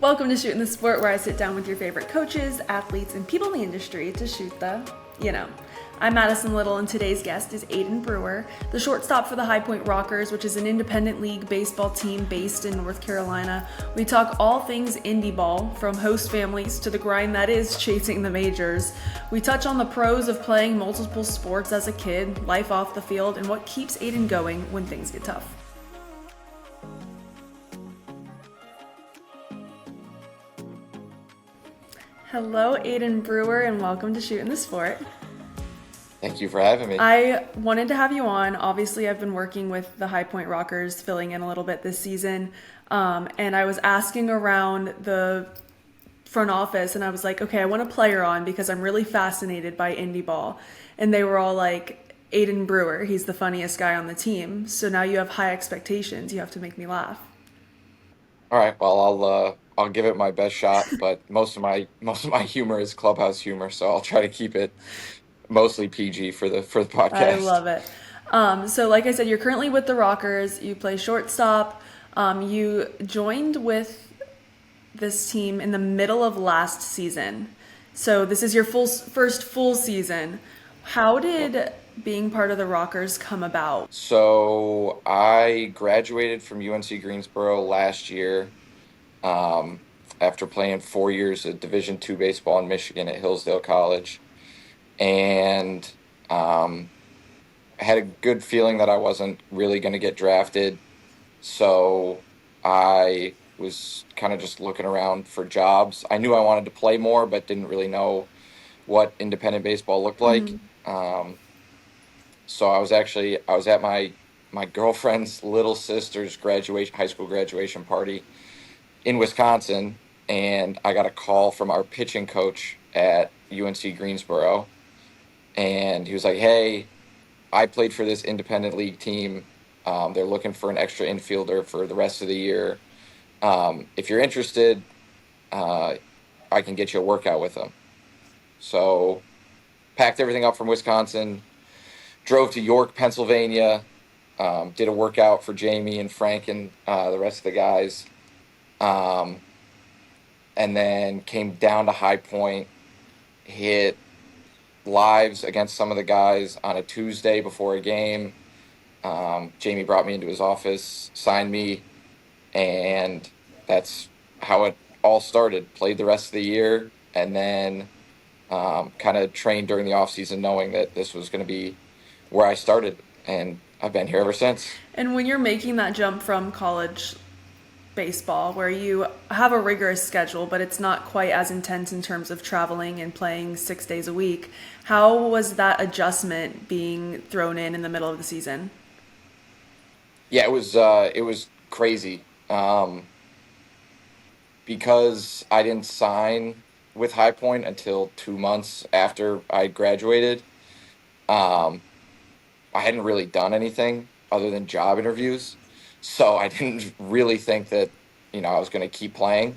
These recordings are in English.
Welcome to Shootin the Sport, where I sit down with your favorite coaches, athletes, and people in the industry to shoot the. I'm Matison Little, and today's guest is Aidan Brewer, the shortstop for the High Point Rockers, which is an independent league baseball team based in North Carolina. We talk all things indie ball, from host families to the grind that is chasing the majors. We touch on the pros of playing multiple sports as a kid, life off the field, and what keeps Aidan going when things get tough. Hello, Aidan Brewer, and welcome to Shootin the Sport. Thank you for having me. I wanted to have you on. Obviously, I've been working with the High Point Rockers, filling in a little bit this season, and I was asking around the front office, and I was like, okay, I want a player on because I'm really fascinated by indie ball. And they were all like, Aidan Brewer, he's the funniest guy on the team. So now you have high expectations. You have to make me laugh. All right, well, I'll give it my best shot, but most of my humor is clubhouse humor, so I'll try to keep it mostly PG for the I podcast. love it. So like I said, you're currently with the Rockers. You play shortstop. You joined with this team in the middle of last season. So this is your first full season. How did being part of the Rockers come about? So I graduated from UNC Greensboro last year, um, after playing 4 years of Division II baseball in Michigan at Hillsdale College, and I had a good feeling that I wasn't really going to get drafted. So I was kind of just looking around for jobs. I knew I wanted to play more, but didn't really know what independent baseball looked like. Um, so I was at my girlfriend's little sister's graduation high school graduation party in Wisconsin, and I got a call from our pitching coach at UNC Greensboro, and he was like, "Hey, I played for this independent league team. They're looking for an extra infielder for the rest of the year. If you're interested, uh, I can get you a workout with them." So packed everything up from Wisconsin, drove to York, Pennsylvania, did a workout for Jamie and Frank and the rest of the guys, um, and then came down to High Point, hit lives against some of the guys on a Tuesday before a game. Jamie brought me into his office, signed me, and that's how it all started. Played the rest of the year, and then kind of trained during the off season, knowing that this was going to be where I started, and I've been here ever since. And when you're making that jump from college baseball, where you have a rigorous schedule, but it's not quite as intense in terms of traveling and playing 6 days a week, how was that adjustment being thrown in the middle of the season? Yeah, it was crazy, because I didn't sign with High Point until 2 months after I graduated. Um, I hadn't really done anything other than job interviews, so I didn't really think that I was going to keep playing,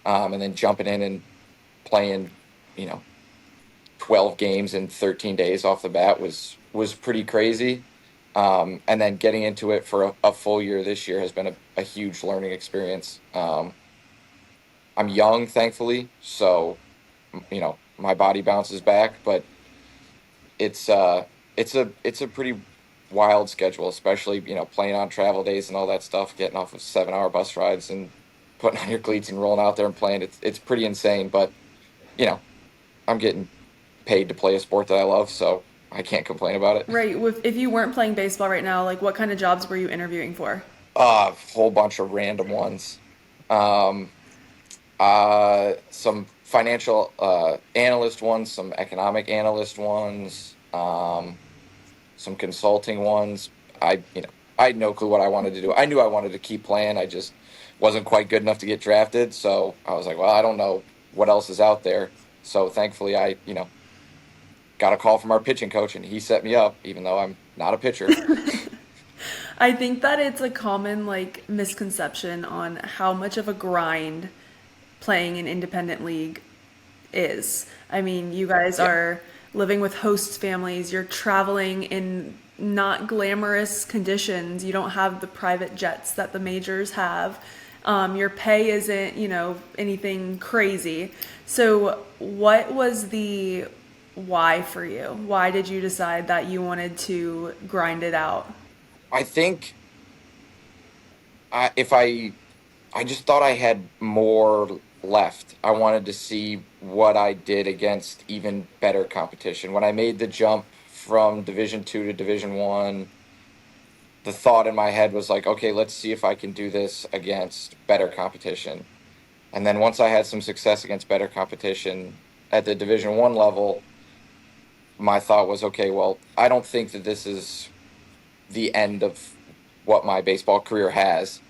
and then jumping in and playing you know 12 games in 13 days off the bat was pretty crazy. And then getting into it for a full year this year has been a huge learning experience. I'm young, thankfully, so my body bounces back, but it's a pretty wild schedule, especially playing on travel days and all that stuff, getting off of 7-hour bus rides and putting on your cleats and rolling out there and playing. It's pretty insane, but you know I'm getting paid to play a sport that I love, so I can't complain about it. Right. If you weren't playing baseball right now, like what kind of jobs were you interviewing for? A whole bunch of random ones. Um, some financial analyst ones, some economic analyst ones, some consulting ones. I had no clue what I wanted to do. I knew I wanted to keep playing. I just wasn't quite good enough to get drafted. So I was like, well, I don't know what else is out there. So thankfully, I got a call from our pitching coach, and he set me up, even though I'm not a pitcher. I think that it's a common like misconception on how much of a grind playing an independent league is. I mean, you guys Yeah. are living with host families, you're traveling in not glamorous conditions, you don't have the private jets that the majors have. Your pay isn't, anything crazy. So, what was the why for you? Why did you decide that you wanted to grind it out? I think if I just thought I had more left. I wanted to see what I did against even better competition. When I made the jump from Division 2 to Division 1, the thought in my head was like, okay, let's see if I can do this against better competition. And then once I had some success against better competition at the Division 1 level, my thought was, okay, well, I don't think that this is the end of what my baseball career has.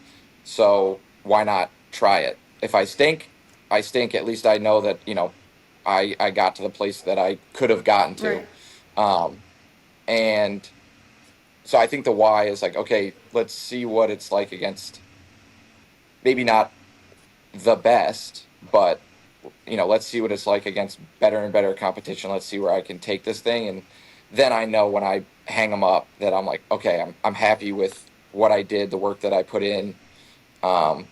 So why not try it? If I stink, I stink. At least I know that, I got to the place that I could have gotten to. Right. Um, and so I think the why is like, okay, let's see what it's like against maybe not the best, but let's see what it's like against better and better competition. Let's see where I can take this thing, and then I know when I hang them up that I'm like, okay, I'm happy with what I did, the work that I put in, um,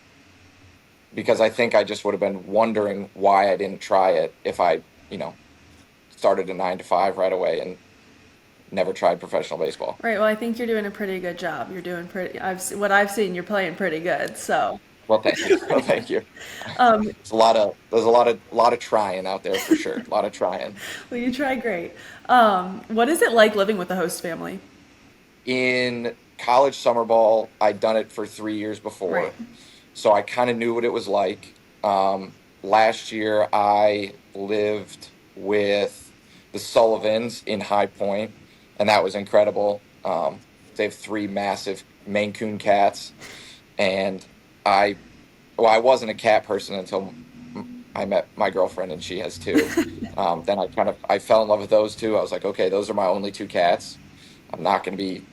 because I think I just would have been wondering why I didn't try it if I started a 9 to 5 right away and never tried professional baseball. Right. Well, I think you're doing a pretty good job. You're doing pretty. What I've seen, you're playing pretty good. So, Well, thank you. Well, thank you. um, There's a lot of trying out there for sure. A lot of trying. well, you try great. What is it like living with the host family? In college summer ball, I'd done it for 3 years Right. before, so I kind of knew what it was like. Last year, I lived with the Sullivans in High Point, and that was incredible. They have three massive Maine Coon cats, and I, well, I wasn't a cat person until I met my girlfriend, and she has two. Then I fell in love with those two. I was like, okay, those are my only two cats. I'm not going to be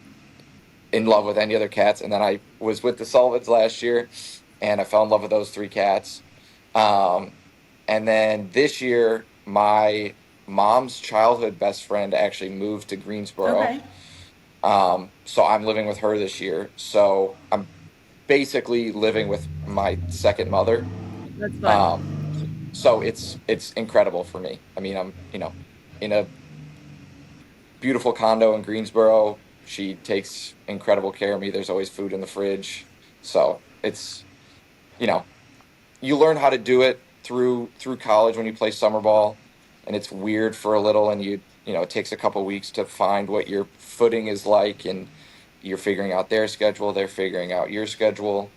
in love with any other cats. And then I was with the Sullivans last year, and I fell in love with those three cats. Um, and then this year, my mom's childhood best friend actually moved to Greensboro. Okay. So I'm living with her this year. So I'm basically living with my second mother. That's fun. Um, so it's incredible for me. I mean, I'm in a beautiful condo in Greensboro. She takes incredible care of me. There's always food in the fridge. So it's, you know, you learn how to do it through college when you play summer ball, and it's weird for a little, and it takes a couple weeks to find what your footing is like, and you're figuring out their schedule, they're figuring out your schedule.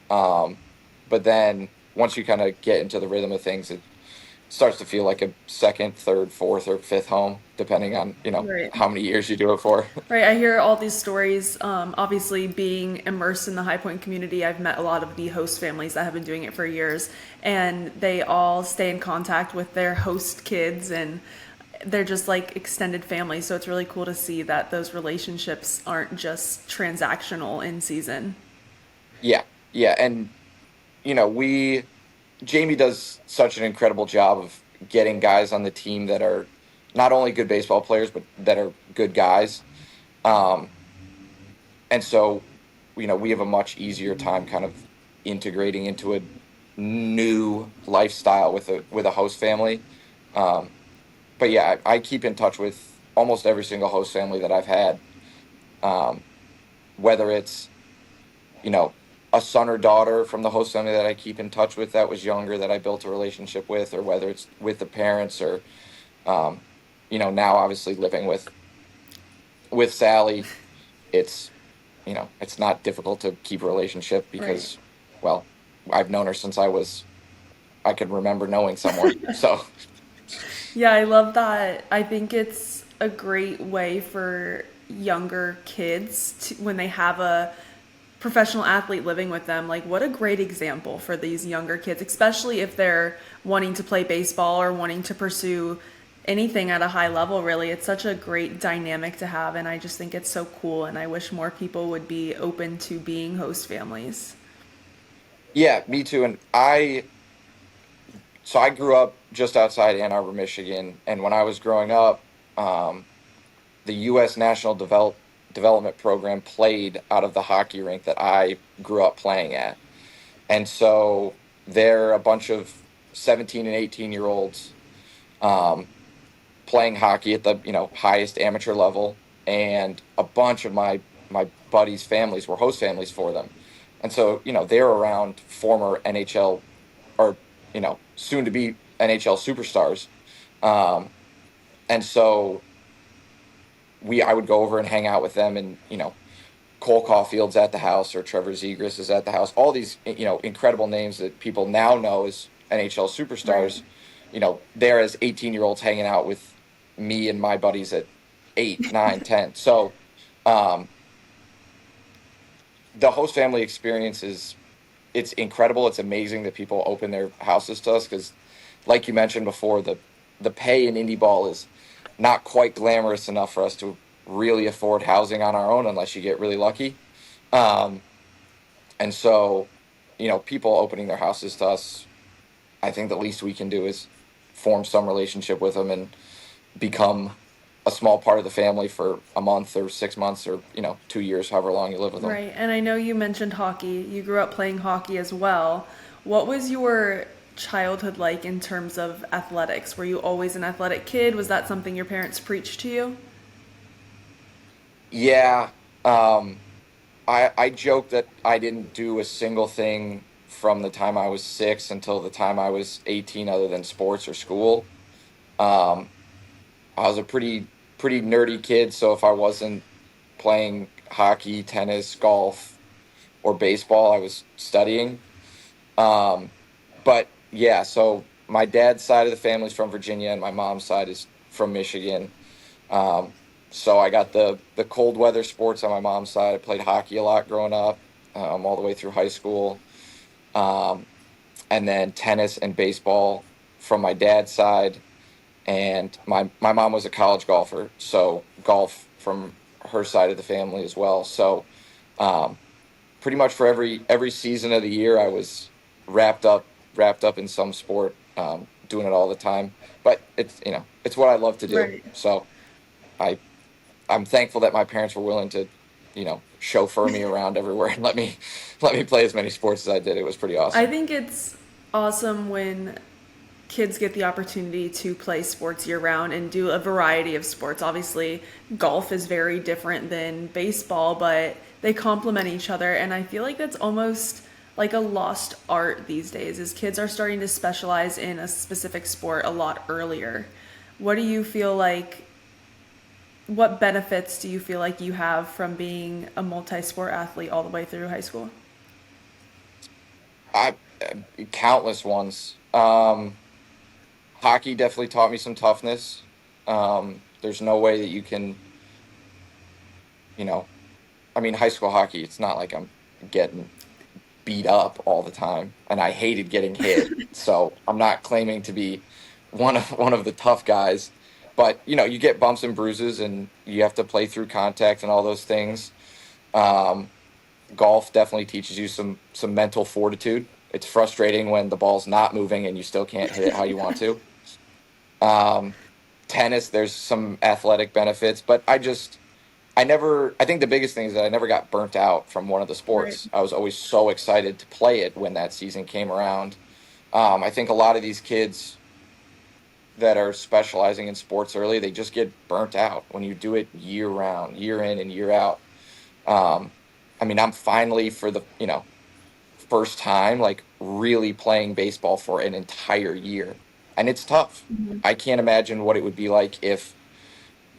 But then once you kind of get into the rhythm of things, it starts to feel like a second, third, fourth, or fifth home, depending on Right. how many years you do it for. Right. I hear all these stories. Obviously, being immersed in the High Point community, I've met a lot of the host families that have been doing it for years, and they all stay in contact with their host kids, and they're just like extended family. So it's really cool to see that those relationships aren't just transactional in season. Yeah, yeah, and we Jamie does such an incredible job of getting guys on the team that are not only good baseball players, but that are good guys. Um, and so, we have a much easier time kind of integrating into a new lifestyle with a host family. Um, but yeah, I keep in touch with almost every single host family that I've had, um, whether it's you know, a son or daughter from the host family that I keep in touch with that was younger that I built a relationship with, or whether it's with the parents or, um, now obviously living with Sally, it's, it's not difficult to keep a relationship Right. because, well, I've known her since I could remember knowing someone. So Yeah, I love that. I think it's a great way for younger kids to, when they have a professional athlete living with them, like what a great example for these younger kids, especially if they're wanting to play baseball or wanting to pursue anything at a high level, really. It's such a great dynamic to have, and I just think it's so cool, and I wish more people would be open to being host families. yeah, me too. And I grew up just outside Ann Arbor, Michigan. And when I was growing up, the U.S. National Development Program played out of the hockey rink that I grew up playing at. And so they're a bunch of 17 and 18-year olds um, playing hockey at the highest amateur level, and a bunch of my buddies' families were host families for them, and so they're around former NHL or soon to be NHL superstars, um, and so I would go over and hang out with them, and Cole Caulfield's at the house or Trevor Zegras is at the house. All these incredible names that people now know as NHL Right. superstars. They're as 18-year-olds hanging out with me and my buddies at 8, 9, 10. So um, the host family experience it's incredible. It's amazing that people open their houses to us because, like you mentioned before, the pay in indie ball is not quite glamorous enough for us to really afford housing on our own unless you get really lucky. Um, and so, people opening their houses to us, I think the least we can do is form some relationship with them and become a small part of the family for a month or 6 months or 2 years, however long you live with them. Right. And I know you mentioned hockey. You grew up playing hockey as well. What was your childhood like in terms of athletics? Were you always an athletic kid? Was that something your parents preached to you? Yeah, um, I joke that I didn't do a single thing from the time I was 6 until the time I was 18, other than sports or school. Um, I was a pretty nerdy kid, so if I wasn't playing hockey, tennis, golf, or baseball, I was studying. Um, but yeah, so my dad's side of the family's from Virginia, and my mom's side is from Michigan. Um, so I got the cold weather sports on my mom's side. I played hockey a lot growing up, all the way through high school, um, and then tennis and baseball from my dad's side. And my mom was a college golfer, so golf from her side of the family as well. So um, pretty much for every season of the year, I was wrapped up in some sport, doing it all the time. But it's what I love to do. Right. So I I'm thankful that my parents were willing to chauffeur me around everywhere and let me play as many sports as I did. It was pretty I awesome. think it's awesome when kids get the opportunity to play sports year round and do a variety of sports. Obviously, golf is very different than baseball, but they complement each other. And I feel like that's almost like a lost art these days, as kids are starting to specialize in a specific sport a lot earlier. What do you feel like? What benefits do you feel like you have from being a multi sport athlete all the way through high school? I Countless ones. Hockey definitely taught me some toughness. There's no way that you can, you know, I mean, high school hockey, it's not like I'm getting beat up all the time, and I hated getting hit. So I'm not claiming to be one of the tough guys, but you get bumps and bruises, and you have to play through contact and all those things. Um, Golf definitely teaches you some mental fortitude. It's frustrating when the ball's not moving and you still can't hit it how you want to. Um, Tennis, there's some athletic benefits, but I think the biggest thing is that I never got burnt out from one of the Right. sports. I was always so excited to play it when that season came around. I think a lot of these kids that are specializing in sports early, they just get burnt out when you do it year round, year in and year out. Um, I mean, I'm finally for the first time like really playing baseball for an entire year, and it's tough. I can't imagine what it would be like if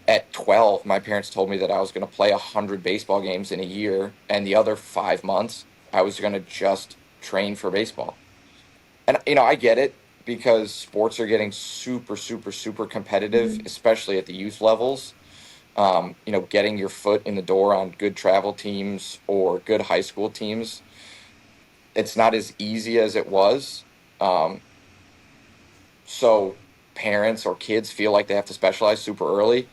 at 12 my parents told me that I was going to play 100 baseball games in a year, and the other 5 months I was going to just train for baseball. And I get it because sports are getting super super super competitive, especially at the youth levels. Getting your foot in the door on good travel teams or good high school teams, it's not as easy as it was. Um, so parents or kids feel like they have to specialize super early.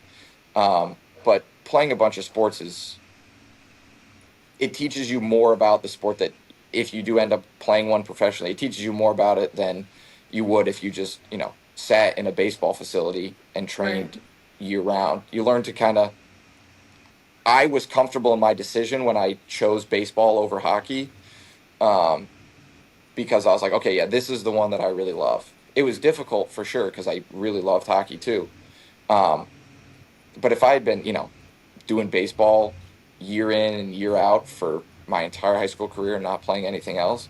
But playing a bunch of sports it teaches you more about the sport, that if you do end up playing one professionally, it teaches you more about it than you would if you just, sat in a baseball facility and Right. trained year round. You learn to kind of, I was comfortable in my decision when I chose baseball over hockey. Um, because I was like, okay, yeah, this is the one that I really love. It was difficult for sure because I really loved hockey too. Um, but if I had been, doing baseball year in and year out for my entire high school career and not playing anything else,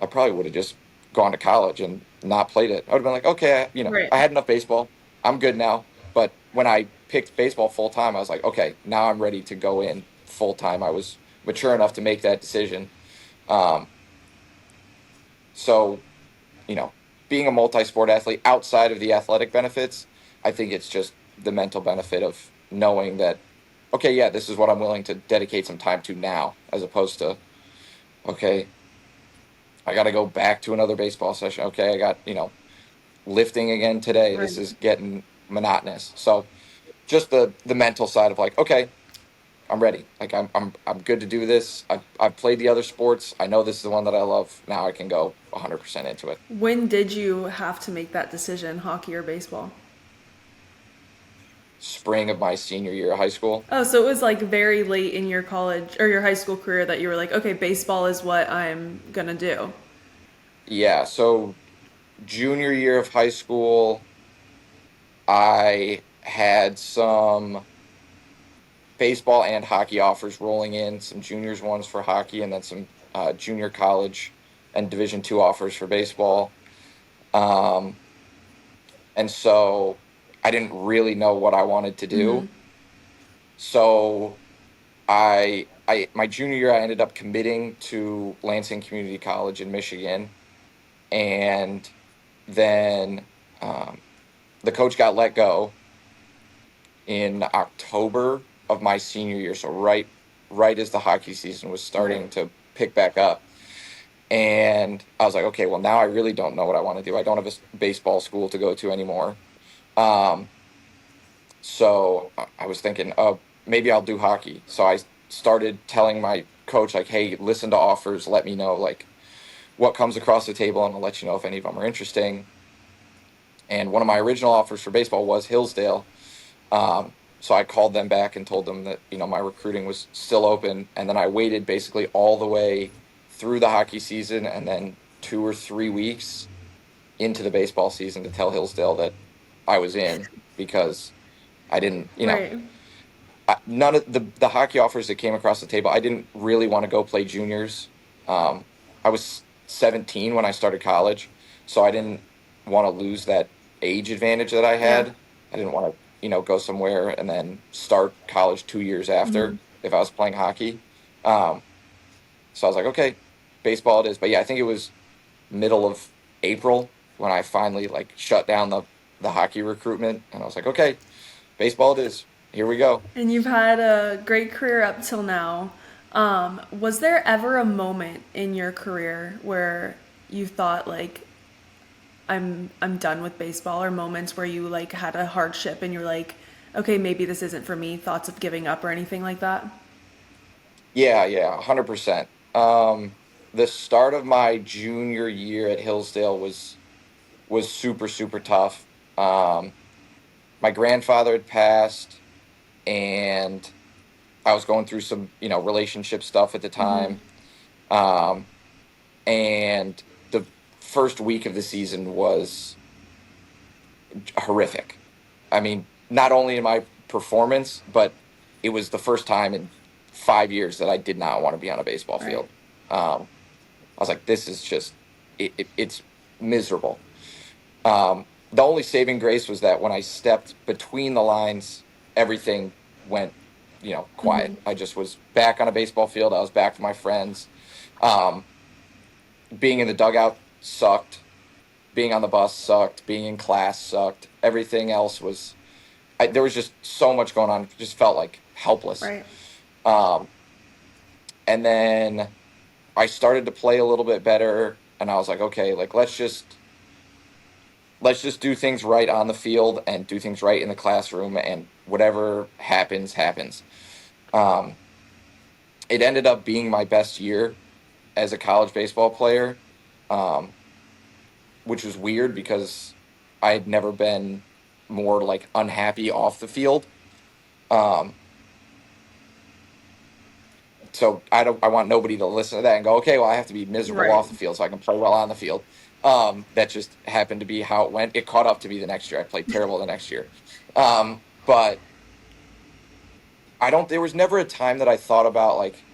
I probably would have just gone to college and not played it. I would have been like, okay, Right. I had enough baseball. I'm good now. But when I picked baseball full time, I was like, okay, now I'm ready to go in full time. I was mature enough to make that decision. Um, so, you know, being a multi-sport athlete outside of the athletic benefits, I think it's just the mental benefit of knowing that, okay, yeah, this is what I'm willing to dedicate some time to now, as opposed to, okay, I got to go back to another baseball session. Okay, I got, lifting again today. Right. This is getting monotonous. So just the mental side of like, okay, I'm ready. Like I'm good to do this. I've played the other sports. I know this is the one that I love. Now I can go 100% into it. When did you have to make that decision, hockey or baseball? Spring of my senior year of high school. Oh, so it was like very late in your college or your high school career that you were like, okay, baseball is what I'm gonna do. Yeah, so junior year of high school, I had some baseball and hockey offers rolling in, some juniors ones for hockey, and then some junior college and Division II offers for baseball. Um, and so I didn't really know what I wanted to do. So my junior year, I ended up committing to Lansing Community College in Michigan, and then um, the coach got let go in October of my senior year. So right as the hockey season was Right. starting to pick back up. And I was like, okay, well, now I really don't know what I want to do. I don't have a baseball school to go to anymore. Um, so I was thinking, maybe I'll do hockey. So I started telling my coach, like, hey, listen to offers. Let me know, like, what comes across the table, and I'll let you know if any of them are interesting. And one of my original offers for baseball was Hillsdale. So I called them back and told them that, my recruiting was still open. And then I waited basically all the way through the hockey season and then 2 or 3 weeks into the baseball season to tell Hillsdale that I was in, because I didn't, Right. none of the hockey offers that came across the table, I didn't really want to go play juniors. I was 17 when I started college, so I didn't want to lose that age advantage that I Yeah. had. I didn't want to, go somewhere and then start college 2 years after if I was playing hockey. Um, so I was like, okay, baseball it is. But yeah, I think it was middle of April when I finally like shut down the hockey recruitment, and I was like, okay, baseball it is. Here we go. And you've had a great career up till now. Was there ever a moment in your career where you thought like I'm done with baseball, or moments where you like had a hardship and you're like, okay, maybe this isn't for me, thoughts of giving up or anything like that? Yeah, yeah, 100%. The start of my junior year at Hillsdale was super, super tough. My grandfather had passed, and I was going through some, relationship stuff at the time. Um, and the first week of the season was horrific. I mean, not only in my performance, but it was the first time in 5 years that I did not want to be on a baseball Right. field. Um, I was like, this is just, it's miserable. The only saving grace was that when I stepped between the lines, everything went, quiet. I just was back on a baseball field. I was back with my friends. Um, Being in the dugout sucked. Being on the bus sucked. Being in class sucked. Everything else was, there was just so much going on. It just felt like helpless. Right. Um, and then I started to play a little bit better, and I was like, okay, like let's just do things right on the field and do things right in the classroom, and whatever happens happens. Um, it ended up being my best year as a college baseball player, um, which was weird because I had never been more like unhappy off the field. Um, so I want nobody to listen to that and go, okay, well, I have to be miserable Right. off the field so I can play well on the field. That just happened to be how it went. It caught up to me the next year. I played terrible the next year. But there was never a time that I thought about like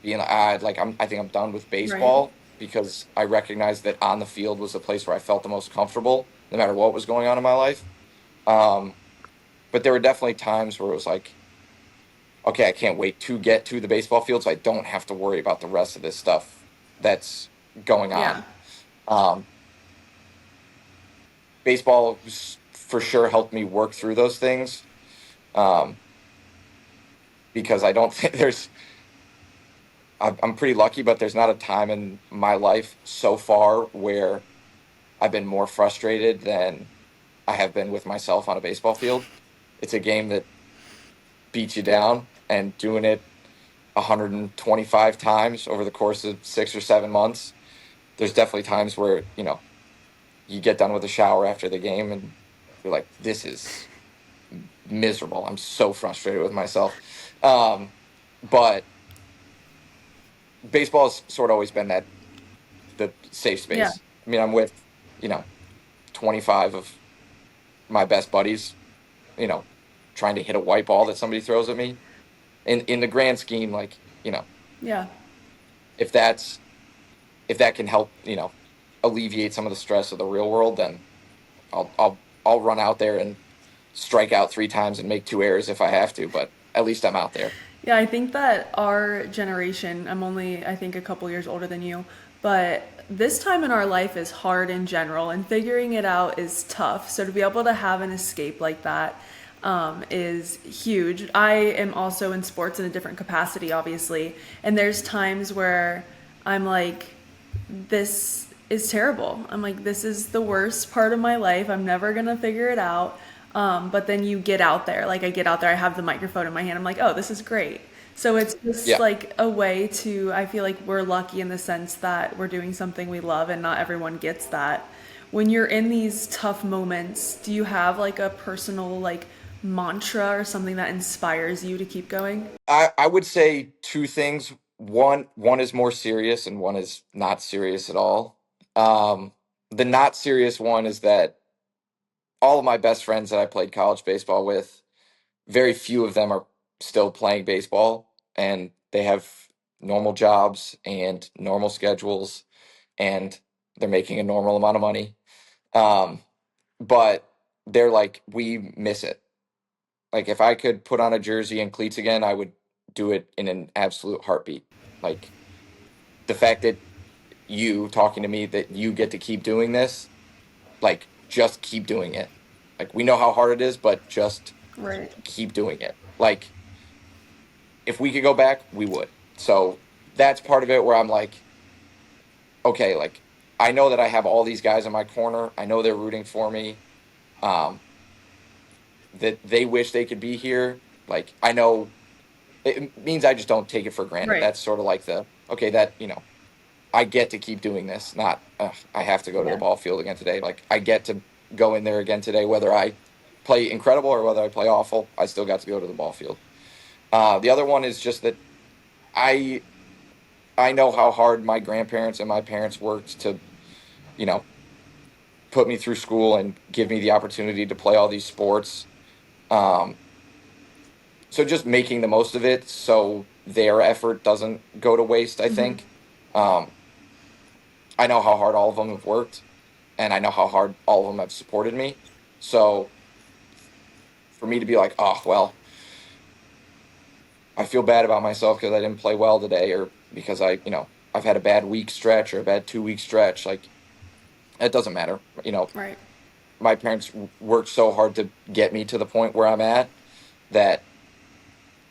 being I think I'm done with Right. baseball, because I recognized that on the field was the place where I felt the most comfortable, no matter what was going on in my life. Um, but there were definitely times where it was like, okay, I can't wait to get to the baseball field so I don't have to worry about the rest of this stuff that's going Yeah. on. Um, Baseball for sure helped me work through those things, um, because I don't think I'm pretty lucky, but there's not a time in my life so far where I've been more frustrated than I have been with myself on a baseball field. It's a game that beats you down, and doing it 125 times over the course of 6 or 7 months, there's definitely times where, you get done with a shower after the game and you're like, this is miserable. I'm so frustrated with myself. But baseball has sort of always been the safe Yeah. space. I mean, I'm with, you know, 25 of my best buddies, you know, trying to hit a white ball that somebody throws at me. In the grand scheme, like, Yeah. if that's if that can help, alleviate some of the stress of the real world, then I'll run out there and strike out 3 times and make 2 errors if I have to, but at least I'm out there. Yeah, I think that our generation, I'm only, I think, a couple years older than you, but this time in our life is hard in general, and figuring it out is tough. So to be able to have an escape like that is huge. I am also in sports in a different capacity, obviously, and there's times where I'm like, this is terrible. I'm like, this is the worst part of my life. I'm never gonna figure it out. But then you get out there. Like I get out there, I have the microphone in my hand. I'm like, oh, this is great. So it's just Yeah. like a way to. I feel like we're lucky in the sense that we're doing something we love, and not everyone gets that. When you're in these tough moments, do you have like a personal like mantra or something that inspires you to keep going? I would say two things. One is more serious and one is not serious at all. The not serious one is that all of my best friends that I played college baseball with, very few of them are still playing baseball, and they have normal jobs and normal schedules, and they're making a normal amount of money. Um, but they're like, we miss it. Like, if I could put on a jersey and cleats again, I would do it in an absolute heartbeat. Like, the fact that you talking to me, that you get to keep doing this, like, just keep doing it. Like, we know how hard it is, but just Right. keep doing it. Like, if we could go back, we would. So that's part of it where I'm like, okay, like, I know that I have all these guys in my corner. I know they're rooting for me. Um, that they wish they could be here. Like, I know it means I just don't take it for granted. Right. That's sort of like okay, that, I get to keep doing this, not I have to go to the Yeah. ball field again today. Like, I get to go in there again today, whether I play incredible or whether I play awful. I still got to go to the ball field. The other one is just that I I know how hard my grandparents and my parents worked to, you know, put me through school and give me the opportunity to play all these sports. Um, so just making the most of it so their effort doesn't go to waste, I think. Um, I know how hard all of them have worked, and I know how hard all of them have supported me. So for me to be like, oh, well, I feel bad about myself because I didn't play well today, or because I've had a bad week stretch or a bad 2 week stretch, like, it doesn't matter. Right. My parents worked so hard to get me to the point where I'm at, that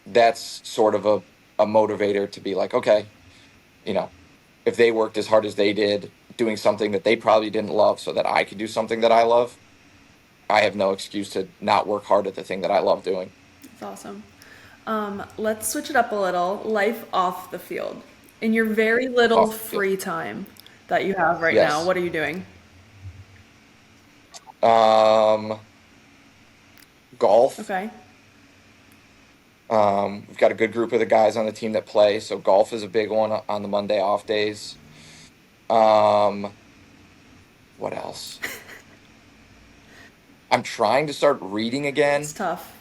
that's sort of a motivator to be like, okay, you know, if they worked as hard as they did doing something that they probably didn't love so that I could do something that I love, I have no excuse to not work hard at the thing that I love doing. That's awesome. Let's switch it up a little. Life off the field. In your very little Off the field. free time that you have right now, Yes. what are you doing? Um, Golf. Okay. We've got a good group of the guys on the team that play, so golf is a big one on the Monday off days. Um, what else? I'm trying to start reading It's again. tough.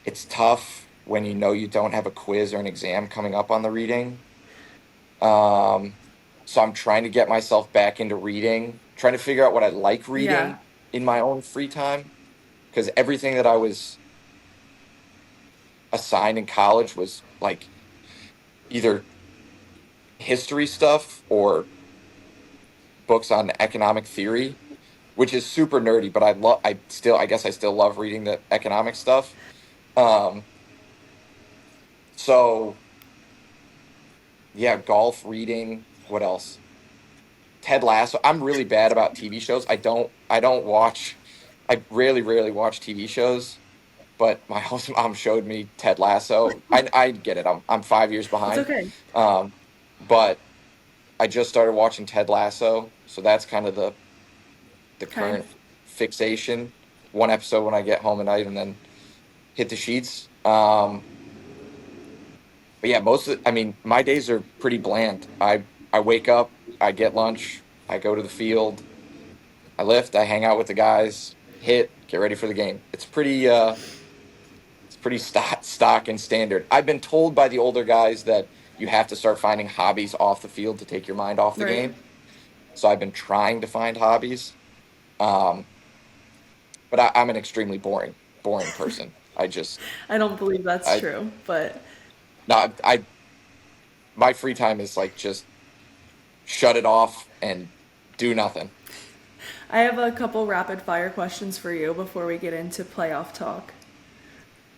It's tough when you know you don't have a quiz or an exam coming up on the reading. Um, so I'm trying to get myself back into reading, trying to figure out what I like Yeah. reading in my own free time, because everything that I was assigned in college was like either history stuff or books on economic theory, which is super nerdy, but I guess I still love reading the economic stuff. Um, so yeah, golf, reading, what else? Ted Lasso. I'm really bad about TV shows. I don't watch I rarely watch TV shows, but my host mom showed me Ted Lasso. I get it. I'm 5 years It's behind. okay. Um, but I just started watching Ted Lasso, so that's kind of the Okay. current fixation. One episode when I get home at night and then hit the sheets. But yeah, I mean, my days are pretty bland. I wake up, I get lunch, I go to the field, I lift, I hang out with the guys, hit, get ready for the game. It's pretty stock and standard. I've been told by the older guys that you have to start finding hobbies off the field to take your mind off the Right. game. So I've been trying to find hobbies. Um, but I'm an extremely boring person. I don't believe that's I true, but no, my free time is like just shut it off and do nothing. I have a couple rapid fire questions for you before we get into playoff talk.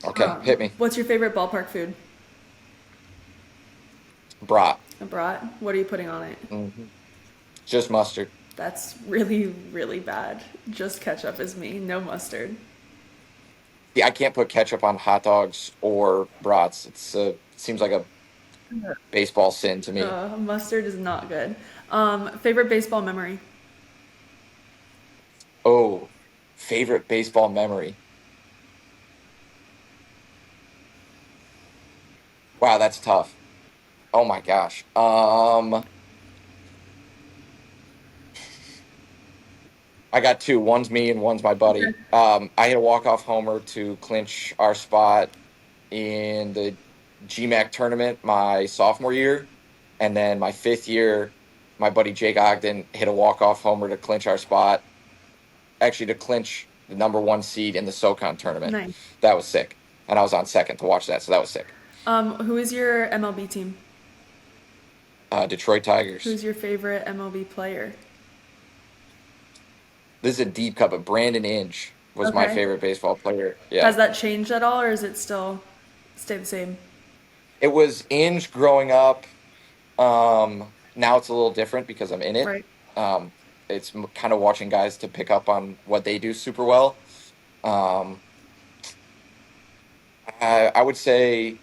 Okay, hit me. What's your favorite ballpark food? Brat. A brat. What are you putting on it? hmm Just mustard. That's really, really bad. Just ketchup is me, no mustard. Yeah, I can't put ketchup on hot dogs or brats. It seems like a baseball sin to me. Mustard is not good. Favorite baseball memory? Oh, favorite baseball memory. Wow, that's tough. Oh my gosh. I got two. One's me and one's my buddy. I hit a walk-off homer to clinch our spot in the GMAC tournament my sophomore year, and then my fifth year, my buddy Jake Ogden hit a walk-off homer to clinch our spot. Actually, to clinch the number one seed in the SoCon tournament. Nice. That was sick, and I was on second to watch that, so that was sick. Who is your MLB team? Detroit Tigers. Who's your favorite MLB player? This is a deep cut, but Brandon Inge was my Okay. favorite baseball player. Has Yeah. that changed at all, or is it still stay the same? It was Inge growing up. Now it's a little different because I'm in it. Right. Um, it's kind of watching guys to pick up on what they do super well. Um, I would say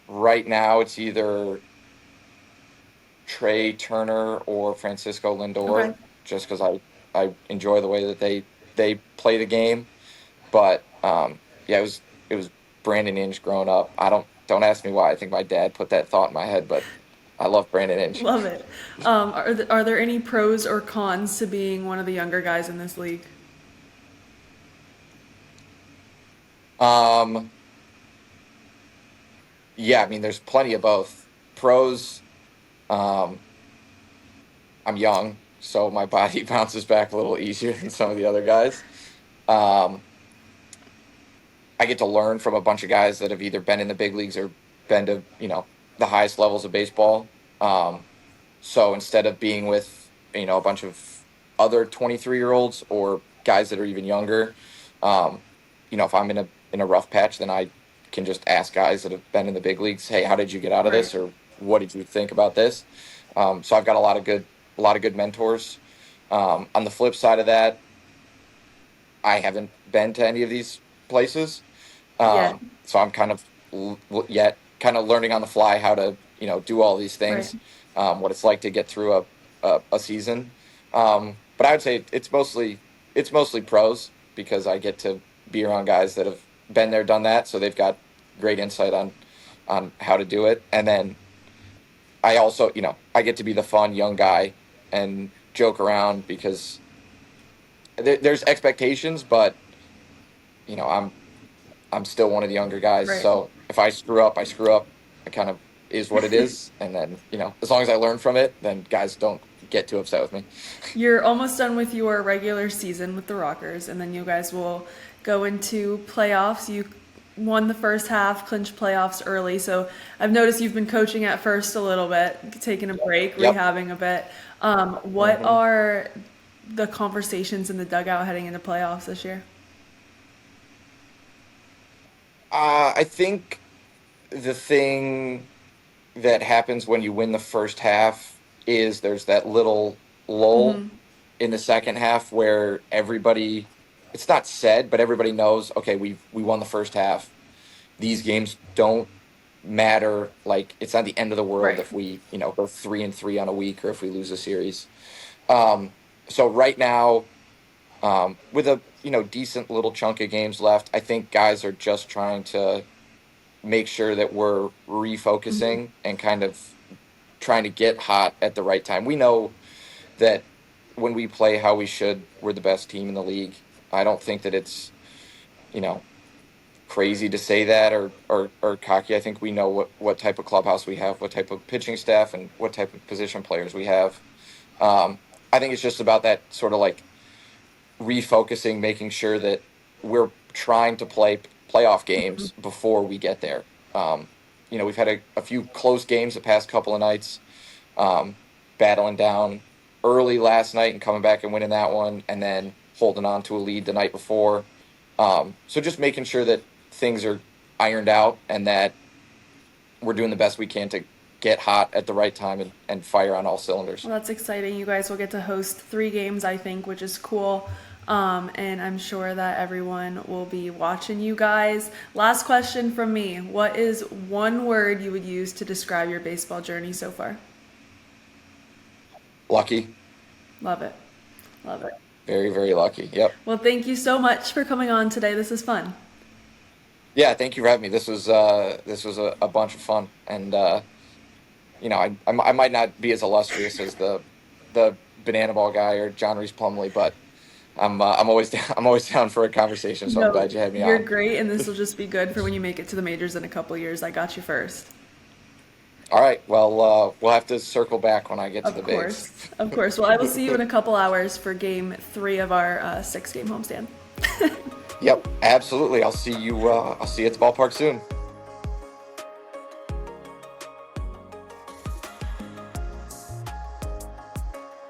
right now it's either Trey Turner or Francisco Okay. Lindor, just because I enjoy the way that they play the game. But yeah, it was Brandon Inge growing up. Don't ask me why. I think my dad put that thought in my head, but I love Brandon Inge. Love it. Are there any pros or cons to being one of the younger guys in this league? Um, yeah, I mean, there's plenty of both. Pros, um, I'm young, so my body bounces back a little easier than some of the other guys. Um, I get to learn from a bunch of guys that have either been in the big leagues or been to, the highest levels of baseball. So instead of being with, a bunch of other 23-year-olds or guys that are even younger, um, if I'm in a rough patch, then I can just ask guys that have been in the big leagues, hey, how did you get out of Right. this, or what did you think about this? So I've got a lot of good mentors. On the flip side of that, I haven't been to any of these places. Yeah. So I'm kind of yet kind of learning on the fly how to do all these Right. things, what it's like to get through a season. But I would say it's mostly pros because I get to be around guys that have been there, done that, so they've got great insight on how to do it. And then I also, I get to be the fun young guy and joke around because there's expectations, but I'm still one of the younger guys. Right. So if I screw up, I screw up. It kind of is what it is. And then, as long as I learn from it, then guys don't get too upset with me. You're almost done with your regular season with the Rockers, and then you guys will go into playoffs. You won the first half, clinched playoffs early. So I've noticed you've been coaching at first a little bit, taking a break, Yep. rehabbing a bit. What hmm are the conversations in the dugout heading into playoffs this year? I think the thing that happens when you win the first half is there's that little lull Hmm. in the second half where everybody, it's not said, but everybody knows, okay, we won the first half. These games don't matter. Like, it's not the end of the world Right. if we, go 3-3 on a week or if we lose a series. Um, so right now, with a decent little chunk of games left, I think guys are just trying to make sure that we're Hmm. refocusing and kind of trying to get hot at the right time. We know that when we play how we should, we're the best team in the league. I don't think that it's you know crazy to say that or cocky. I think we know what type of clubhouse we have, what type of pitching staff, and what type of position players we have. I think it's just about that sort of like refocusing, making sure that we're trying to play playoff games before we get there. We've had a few close games the past couple of nights, um, battling down early last night and coming back and winning that one, and then holding on to a lead the night before. So just making sure that things are ironed out and that we're doing the best we can to get hot at the right time and fire on all cylinders. Well, that's exciting. You guys will get to host 3 games, I think, which is cool. And I'm sure that everyone will be watching you guys. Last question from me. What is one word you would use to describe your baseball journey so far? Lucky, Love it. Love it. very, very lucky. Yep. Well, thank you so much for coming on today. This is fun. Yeah, thank you for having me. This was a bunch of fun, and I might not be as illustrious as the banana ball guy or John Reese Plumley, but I'm always down, I'm always down for a conversation. So I'm No, glad you had me you're on. great, and this will just be good for when you make it to the majors in a couple years. I got you first. All right, well, we'll have to circle back when I get to Of the bigs. course. Of course. Well, I will see you in a couple hours for game 3 of our 6 game homestand. Yep, absolutely. I'll see you at the ballpark soon.